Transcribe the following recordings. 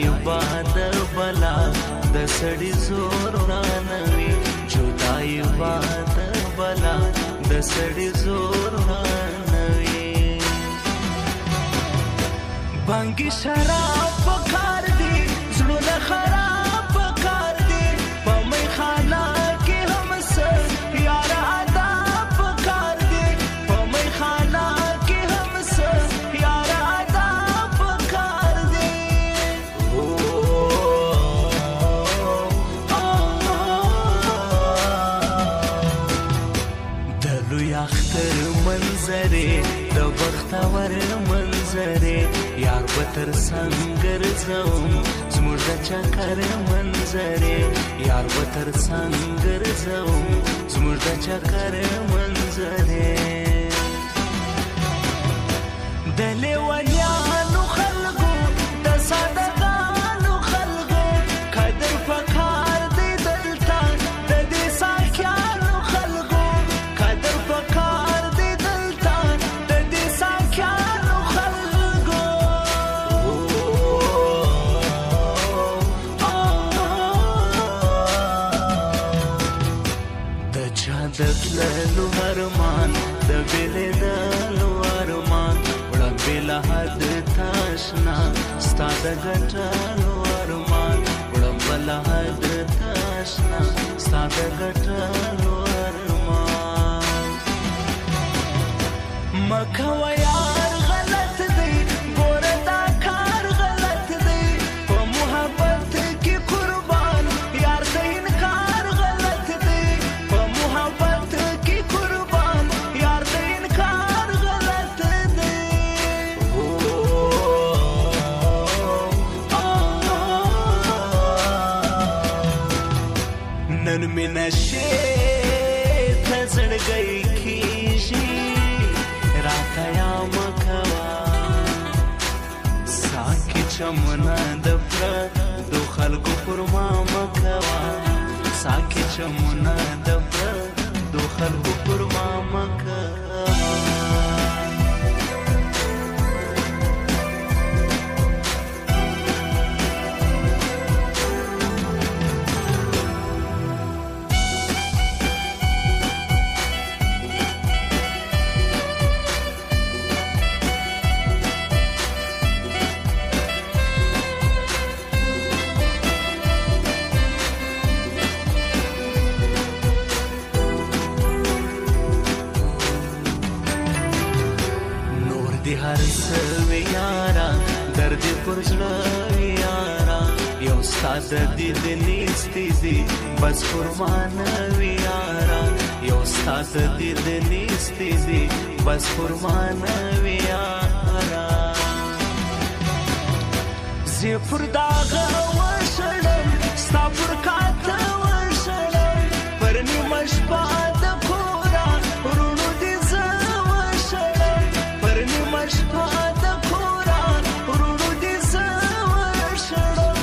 जुदाई बाद बला د सड़ी जोर रانوي जुदाई बाद बला د सड़ी जोर रانوي بانګي شراب پکار دي زړونه خراب پکار دي په مې خانه کې هم سر یار ادا پکار دي په مې خانه کې هم سر یار ادا پکار دي دلو یاختر منظره د بختور منظره یار بتر سنگر زوم زموږ د چکر منظره یار بتر سنگر زوم زموږ د چکر منظره د لیونیانو خلکو د صادقانو خلکو قدر پکار دی دلته د دې ساکیانو خلکو قدر پکار دی دلته د دې ساکیانو خلکو د جادت لالو ارمان د بیلې دالو ارمان وړه بلا حد تاشنا ستا د ګټلو ارمان وړه بلا حد تاشنا ستا د ګټلو ارمان مکوه یار غلط دی ګوره دا کار غلط دی په محبت کې قربان یار د انکار غلط دی په محبت کې قربان یار د انکار غلط دی نن مې نشې ته زړګی کېږي راته یا مکوه ساکي چمنه د پردو خلکو پر ما مکوه ساکي چمنه د پردو خلکو پر ما مکوه هر څه یارا درد پر زړه یارا یو استاد دې د نیستي دي بس قربان وی یارا یو استاد دې د نیستي دي بس قربان وی یارا زه پر داغ وشړم ستا پر کاته وشړم پر نیمه شپه د کورا ورونو دې زه وشړم پر نیمه شپه د کورا ورونو دې زه وشړم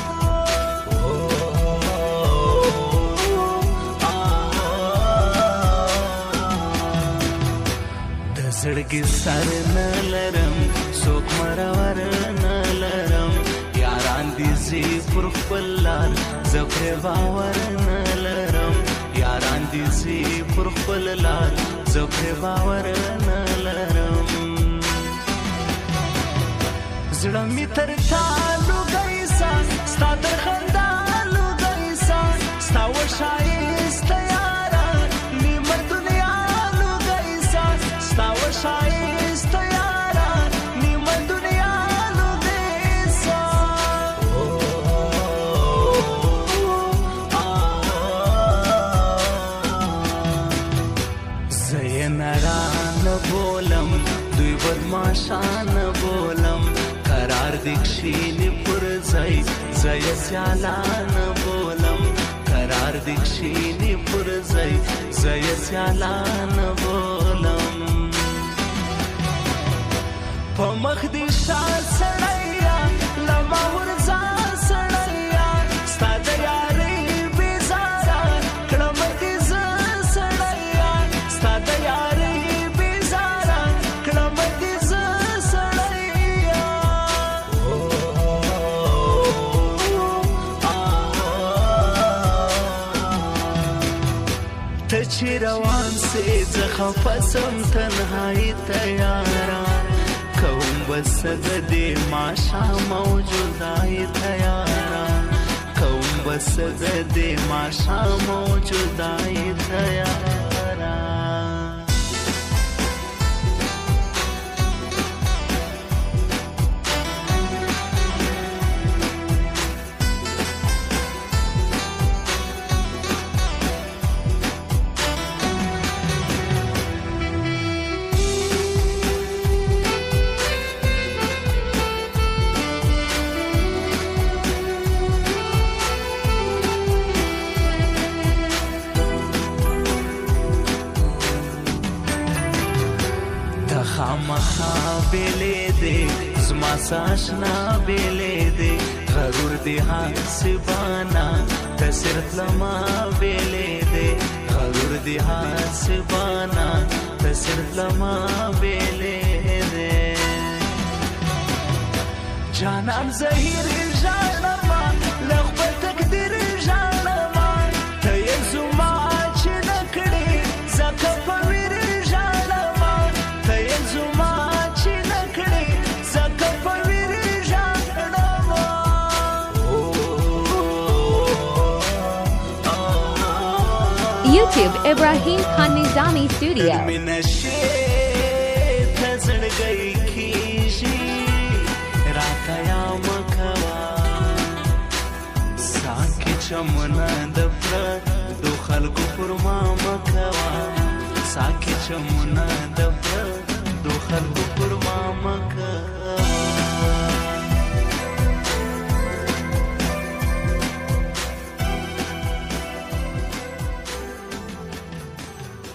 د زړګي سر نه لرم څوک مرور نه لرم یاران دې زی پر خپل لار زه پرې باور نه لرم یاران دې زی پر خپل لار زه پرې باور نه لرم زړه مې تر تا لوګی سا ستا تر خندا لوګی سا ستا وښایسته یاره نیمه دنیا لوګی سا ستا وښایسته یاره نیمه دنیا لوګی سا زه یې نرانه بولم دوی بدماشانه بولم قرار دکشینی پر ځای زه یې سیالانه بولم قرار دکشینی پر ځای زه یې سیالانه بولم په مخ دې شا سړیا لمه ورځه سړیا ستا د یارۍ بېزاره کړم دې زه سړیا ستا د یارۍ بېزاره کړم دې زه سړیا چې روان سي زخه پسم تنهایی تیارا کوم بس د دې ماشا موجودای تیارا کوم بس د دې ماشا موجودای تیارا خامخا بیلې دې زما ساشنا بیلې دې غرور دې حسبانا تصرف لما بیلې دې غرور دې حسبانا تصرف لما بیلې دې جانان زهیر جانما لغبه تقدیر جانما ته یې زما چې نکړې زکه په ویر YouTube Ibrahim Khan Nizami Studio. چمنا دفر دو خلق پر ما مکوا ساکه چمنا دفر دو خلق پر ما مکوا